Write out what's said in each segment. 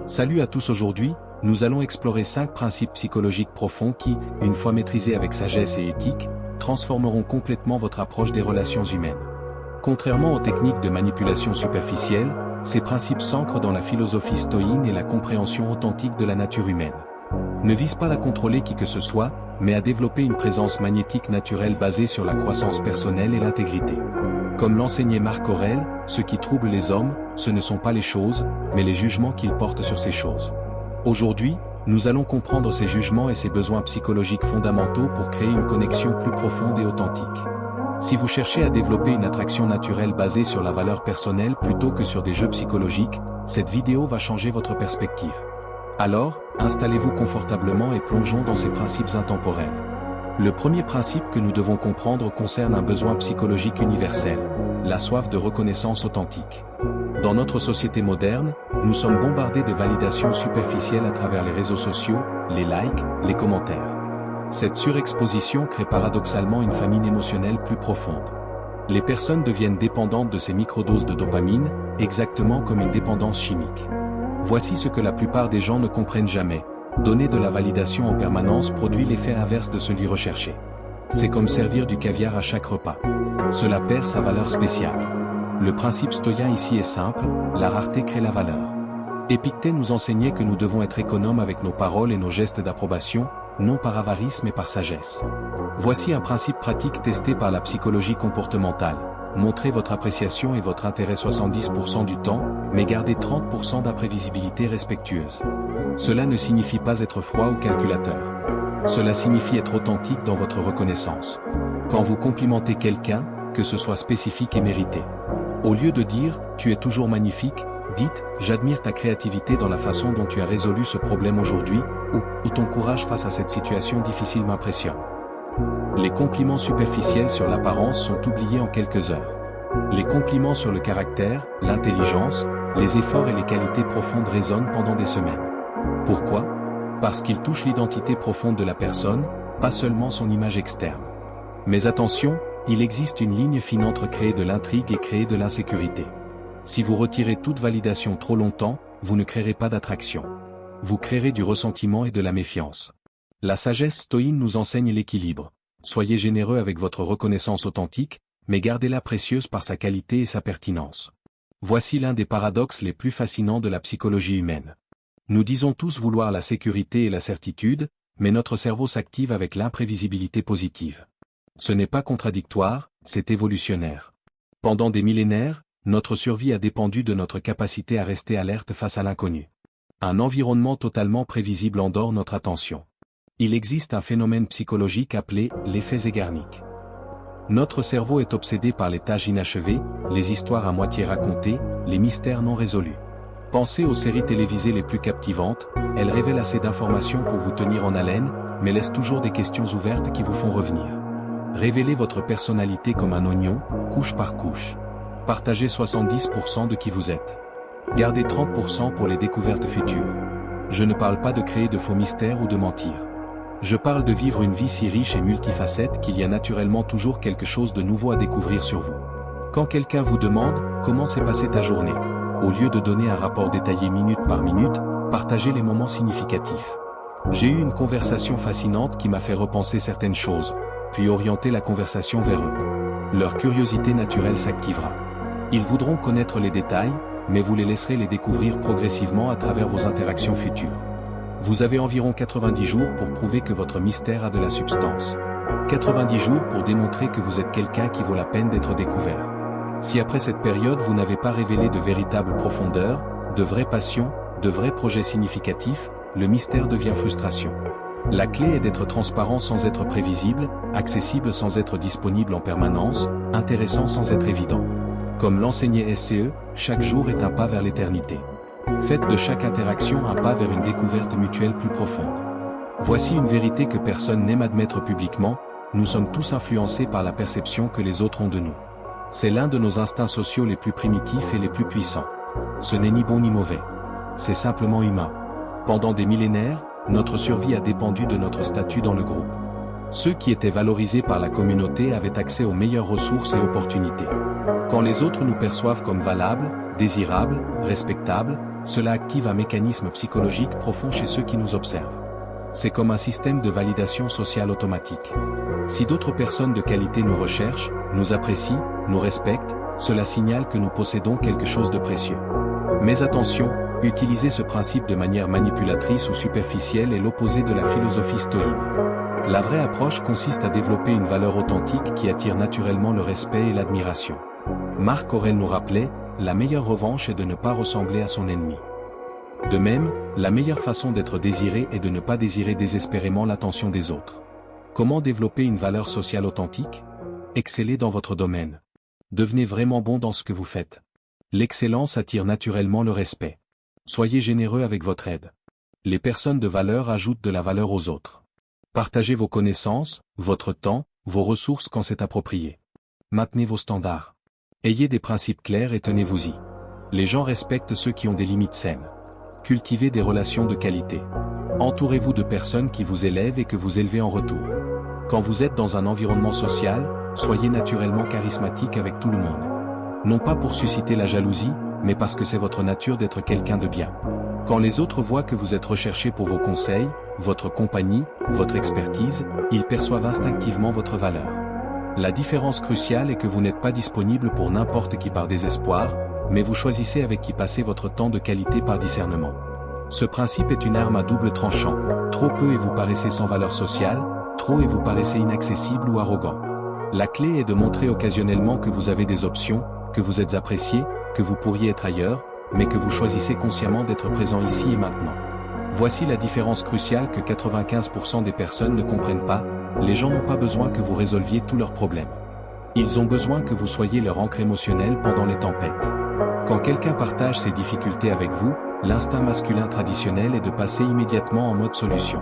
Salut à tous, aujourd'hui, nous allons explorer 5 principes psychologiques profonds qui, une fois maîtrisés avec sagesse et éthique, transformeront complètement votre approche des relations humaines. Contrairement aux techniques de manipulation superficielle, ces principes s'ancrent dans la philosophie stoïne et la compréhension authentique de la nature humaine. Ne vise pas à contrôler qui que ce soit, mais à développer une présence magnétique naturelle basée sur la croissance personnelle et l'intégrité. Comme l'enseignait Marc Aurèle, ce qui trouble les hommes, ce ne sont pas les choses, mais les jugements qu'ils portent sur ces choses. Aujourd'hui, nous allons comprendre ces jugements et ces besoins psychologiques fondamentaux pour créer une connexion plus profonde et authentique. Si vous cherchez à développer une attraction naturelle basée sur la valeur personnelle plutôt que sur des jeux psychologiques, cette vidéo va changer votre perspective. Alors, installez-vous confortablement et plongeons dans ces principes intemporels. Le premier principe que nous devons comprendre concerne un besoin psychologique universel, la soif de reconnaissance authentique. Dans notre société moderne, nous sommes bombardés de validations superficielles à travers les réseaux sociaux, les likes, les commentaires. Cette surexposition crée paradoxalement une famine émotionnelle plus profonde. Les personnes deviennent dépendantes de ces microdoses de dopamine, exactement comme une dépendance chimique. Voici ce que la plupart des gens ne comprennent jamais. Donner de la validation en permanence produit l'effet inverse de celui recherché. C'est comme servir du caviar à chaque repas. Cela perd sa valeur spéciale. Le principe stoïen ici est simple, la rareté crée la valeur. Épictète nous enseignait que nous devons être économes avec nos paroles et nos gestes d'approbation, non par avarice mais par sagesse. Voici un principe pratique testé par la psychologie comportementale. Montrez votre appréciation et votre intérêt 70% du temps, mais gardez 30% d'imprévisibilité respectueuse. Cela ne signifie pas être froid ou calculateur. Cela signifie être authentique dans votre reconnaissance. Quand vous complimentez quelqu'un, que ce soit spécifique et mérité. Au lieu de dire « tu es toujours magnifique », dites « j'admire ta créativité dans la façon dont tu as résolu ce problème aujourd'hui » ou « ton courage face à cette situation difficile m'impressionne ». Les compliments superficiels sur l'apparence sont oubliés en quelques heures. Les compliments sur le caractère, l'intelligence, les efforts et les qualités profondes résonnent pendant des semaines. Pourquoi ? Parce qu'ils touchent l'identité profonde de la personne, pas seulement son image externe. Mais attention, il existe une ligne fine entre créer de l'intrigue et créer de l'insécurité. Si vous retirez toute validation trop longtemps, vous ne créerez pas d'attraction. Vous créerez du ressentiment et de la méfiance. La sagesse stoïne nous enseigne l'équilibre. Soyez généreux avec votre reconnaissance authentique, mais gardez-la précieuse par sa qualité et sa pertinence. Voici l'un des paradoxes les plus fascinants de la psychologie humaine. Nous disons tous vouloir la sécurité et la certitude, mais notre cerveau s'active avec l'imprévisibilité positive. Ce n'est pas contradictoire, c'est évolutionnaire. Pendant des millénaires, notre survie a dépendu de notre capacité à rester alerte face à l'inconnu. Un environnement totalement prévisible endort notre attention. Il existe un phénomène psychologique appelé l'effet Zeigarnik. Notre cerveau est obsédé par les tâches inachevées, les histoires à moitié racontées, les mystères non résolus. Pensez aux séries télévisées les plus captivantes, elles révèlent assez d'informations pour vous tenir en haleine, mais laissent toujours des questions ouvertes qui vous font revenir. Révélez votre personnalité comme un oignon, couche par couche. Partagez 70% de qui vous êtes. Gardez 30% pour les découvertes futures. Je ne parle pas de créer de faux mystères ou de mentir. Je parle de vivre une vie si riche et multifacette qu'il y a naturellement toujours quelque chose de nouveau à découvrir sur vous. Quand quelqu'un vous demande « Comment s'est passée ta journée ?», au lieu de donner un rapport détaillé minute par minute, partagez les moments significatifs. J'ai eu une conversation fascinante qui m'a fait repenser certaines choses, puis orienter la conversation vers eux. Leur curiosité naturelle s'activera. Ils voudront connaître les détails, mais vous les laisserez les découvrir progressivement à travers vos interactions futures. Vous avez environ 90 jours pour prouver que votre mystère a de la substance. 90 jours pour démontrer que vous êtes quelqu'un qui vaut la peine d'être découvert. Si après cette période vous n'avez pas révélé de véritable profondeur, de vraies passions, de vrais projets significatifs, le mystère devient frustration. La clé est d'être transparent sans être prévisible, accessible sans être disponible en permanence, intéressant sans être évident. Comme l'enseignait SCE, chaque jour est un pas vers l'éternité. Faites de chaque interaction un pas vers une découverte mutuelle plus profonde. Voici une vérité que personne n'aime admettre publiquement, nous sommes tous influencés par la perception que les autres ont de nous. C'est l'un de nos instincts sociaux les plus primitifs et les plus puissants. Ce n'est ni bon ni mauvais. C'est simplement humain. Pendant des millénaires, notre survie a dépendu de notre statut dans le groupe. Ceux qui étaient valorisés par la communauté avaient accès aux meilleures ressources et opportunités. Quand les autres nous perçoivent comme valables, désirables, respectables, cela active un mécanisme psychologique profond chez ceux qui nous observent. C'est comme un système de validation sociale automatique. Si d'autres personnes de qualité nous recherchent, nous apprécient, nous respectent, cela signale que nous possédons quelque chose de précieux. Mais attention, utiliser ce principe de manière manipulatrice ou superficielle est l'opposé de la philosophie stoïque. La vraie approche consiste à développer une valeur authentique qui attire naturellement le respect et l'admiration. Marc Aurèle nous rappelait, la meilleure revanche est de ne pas ressembler à son ennemi. De même, la meilleure façon d'être désiré est de ne pas désirer désespérément l'attention des autres. Comment développer une valeur sociale authentique? Excellez dans votre domaine. Devenez vraiment bon dans ce que vous faites. L'excellence attire naturellement le respect. Soyez généreux avec votre aide. Les personnes de valeur ajoutent de la valeur aux autres. Partagez vos connaissances, votre temps, vos ressources quand c'est approprié. Maintenez vos standards. Ayez des principes clairs et tenez-vous-y. Les gens respectent ceux qui ont des limites saines. Cultivez des relations de qualité. Entourez-vous de personnes qui vous élèvent et que vous élevez en retour. Quand vous êtes dans un environnement social, soyez naturellement charismatique avec tout le monde. Non pas pour susciter la jalousie, mais parce que c'est votre nature d'être quelqu'un de bien. Quand les autres voient que vous êtes recherché pour vos conseils, votre compagnie, votre expertise, ils perçoivent instinctivement votre valeur. La différence cruciale est que vous n'êtes pas disponible pour n'importe qui par désespoir, mais vous choisissez avec qui passer votre temps de qualité par discernement. Ce principe est une arme à double tranchant. Trop peu et vous paraissez sans valeur sociale, trop et vous paraissez inaccessible ou arrogant. La clé est de montrer occasionnellement que vous avez des options, que vous êtes apprécié, que vous pourriez être ailleurs, mais que vous choisissez consciemment d'être présent ici et maintenant. Voici la différence cruciale que 95% des personnes ne comprennent pas, les gens n'ont pas besoin que vous résolviez tous leurs problèmes. Ils ont besoin que vous soyez leur ancre émotionnelle pendant les tempêtes. Quand quelqu'un partage ses difficultés avec vous, l'instinct masculin traditionnel est de passer immédiatement en mode solution.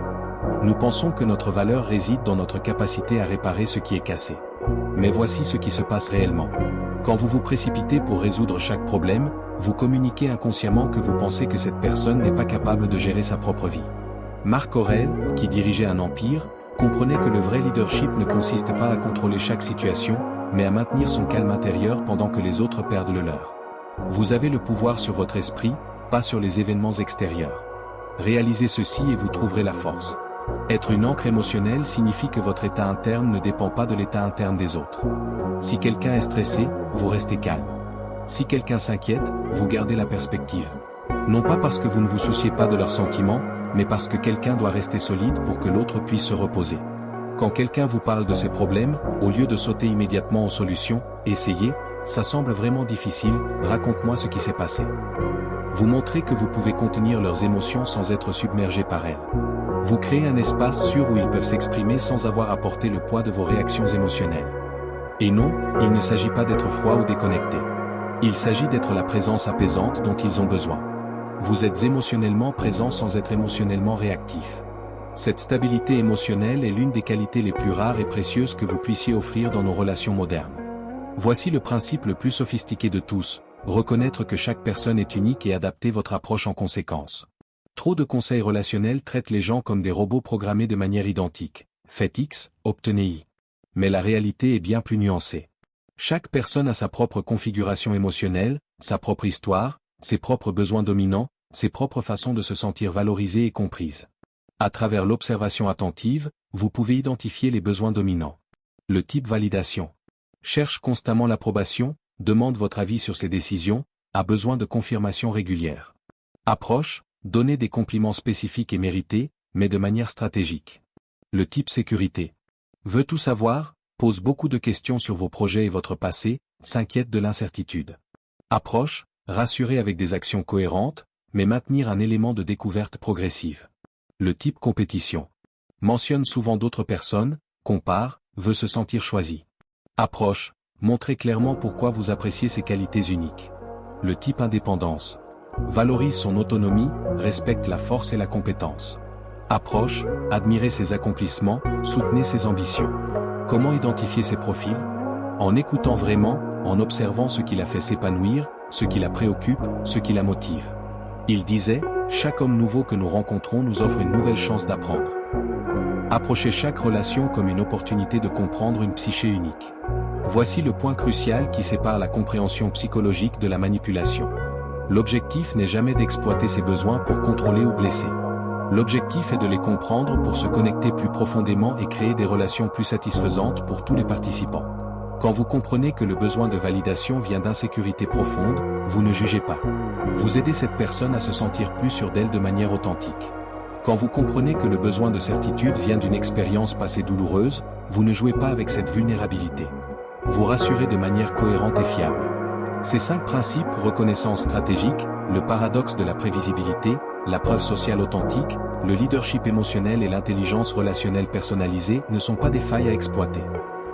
Nous pensons que notre valeur réside dans notre capacité à réparer ce qui est cassé. Mais voici ce qui se passe réellement. Quand vous vous précipitez pour résoudre chaque problème, vous communiquez inconsciemment que vous pensez que cette personne n'est pas capable de gérer sa propre vie. Marc Aurèle, qui dirigeait un empire, comprenait que le vrai leadership ne consiste pas à contrôler chaque situation, mais à maintenir son calme intérieur pendant que les autres perdent le leur. Vous avez le pouvoir sur votre esprit, pas sur les événements extérieurs. Réalisez ceci et vous trouverez la force. Être une ancre émotionnelle signifie que votre état interne ne dépend pas de l'état interne des autres. Si quelqu'un est stressé, vous restez calme. Si quelqu'un s'inquiète, vous gardez la perspective. Non pas parce que vous ne vous souciez pas de leurs sentiments, mais parce que quelqu'un doit rester solide pour que l'autre puisse se reposer. Quand quelqu'un vous parle de ses problèmes, au lieu de sauter immédiatement aux solutions, essayez, ça semble vraiment difficile, raconte-moi ce qui s'est passé. Vous montrez que vous pouvez contenir leurs émotions sans être submergé par elles. Vous créez un espace sûr où ils peuvent s'exprimer sans avoir à porter le poids de vos réactions émotionnelles. Et non, il ne s'agit pas d'être froid ou déconnecté. Il s'agit d'être la présence apaisante dont ils ont besoin. Vous êtes émotionnellement présent sans être émotionnellement réactif. Cette stabilité émotionnelle est l'une des qualités les plus rares et précieuses que vous puissiez offrir dans nos relations modernes. Voici le principe le plus sophistiqué de tous, reconnaître que chaque personne est unique et adapter votre approche en conséquence. Trop de conseils relationnels traitent les gens comme des robots programmés de manière identique. Faites X, obtenez Y. Mais la réalité est bien plus nuancée. Chaque personne a sa propre configuration émotionnelle, sa propre histoire, ses propres besoins dominants, ses propres façons de se sentir valorisée et comprise. À travers l'observation attentive, vous pouvez identifier les besoins dominants. Le type validation. Cherche constamment l'approbation, demande votre avis sur ses décisions, a besoin de confirmation régulière. Approche, donnez des compliments spécifiques et mérités, mais de manière stratégique. Le type sécurité. Veut tout savoir, pose beaucoup de questions sur vos projets et votre passé, s'inquiète de l'incertitude. Approche, rassurer avec des actions cohérentes, mais maintenir un élément de découverte progressive. Le type compétition. Mentionne souvent d'autres personnes, compare, veut se sentir choisi. Approche, montrez clairement pourquoi vous appréciez ses qualités uniques. Le type indépendance. Valorise son autonomie, respecte la force et la compétence. Approche, admirez ses accomplissements, soutenez ses ambitions. Comment identifier ses profils? En écoutant vraiment, en observant ce qui la fait s'épanouir, ce qui la préoccupe, ce qui la motive. Il disait, chaque homme nouveau que nous rencontrons nous offre une nouvelle chance d'apprendre. Approchez chaque relation comme une opportunité de comprendre une psyché unique. Voici le point crucial qui sépare la compréhension psychologique de la manipulation. L'objectif n'est jamais d'exploiter ses besoins pour contrôler ou blesser. L'objectif est de les comprendre pour se connecter plus profondément et créer des relations plus satisfaisantes pour tous les participants. Quand vous comprenez que le besoin de validation vient d'insécurité profonde, vous ne jugez pas. Vous aidez cette personne à se sentir plus sûre d'elle de manière authentique. Quand vous comprenez que le besoin de certitude vient d'une expérience passée douloureuse, vous ne jouez pas avec cette vulnérabilité. Vous rassurez de manière cohérente et fiable. Ces 5 principes, reconnaissance stratégique, le paradoxe de la prévisibilité, la preuve sociale authentique, le leadership émotionnel et l'intelligence relationnelle personnalisée ne sont pas des failles à exploiter.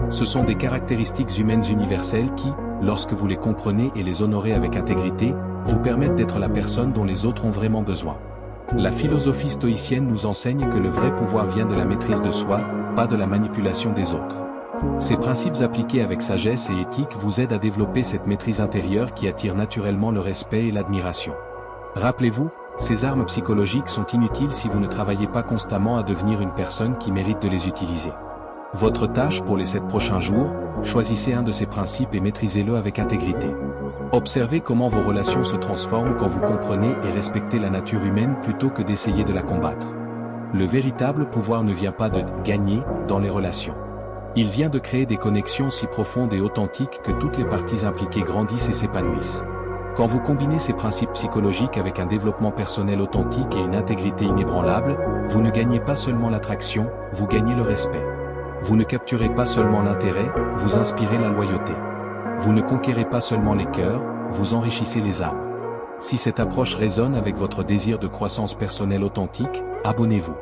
Ce sont des caractéristiques humaines universelles qui, lorsque vous les comprenez et les honorez avec intégrité, vous permettent d'être la personne dont les autres ont vraiment besoin. La philosophie stoïcienne nous enseigne que le vrai pouvoir vient de la maîtrise de soi, pas de la manipulation des autres. Ces principes appliqués avec sagesse et éthique vous aident à développer cette maîtrise intérieure qui attire naturellement le respect et l'admiration. Rappelez-vous, ces armes psychologiques sont inutiles si vous ne travaillez pas constamment à devenir une personne qui mérite de les utiliser. Votre tâche pour les 7 prochains jours, choisissez un de ces principes et maîtrisez-le avec intégrité. Observez comment vos relations se transforment quand vous comprenez et respectez la nature humaine plutôt que d'essayer de la combattre. Le véritable pouvoir ne vient pas de « gagner » dans les relations. Il vient de créer des connexions si profondes et authentiques que toutes les parties impliquées grandissent et s'épanouissent. Quand vous combinez ces principes psychologiques avec un développement personnel authentique et une intégrité inébranlable, vous ne gagnez pas seulement l'attraction, vous gagnez le respect. Vous ne capturez pas seulement l'intérêt, vous inspirez la loyauté. Vous ne conquérez pas seulement les cœurs, vous enrichissez les âmes. Si cette approche résonne avec votre désir de croissance personnelle authentique, abonnez-vous.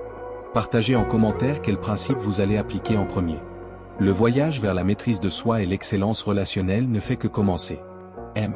Partagez en commentaire quel principe vous allez appliquer en premier. Le voyage vers la maîtrise de soi et l'excellence relationnelle ne fait que commencer. M.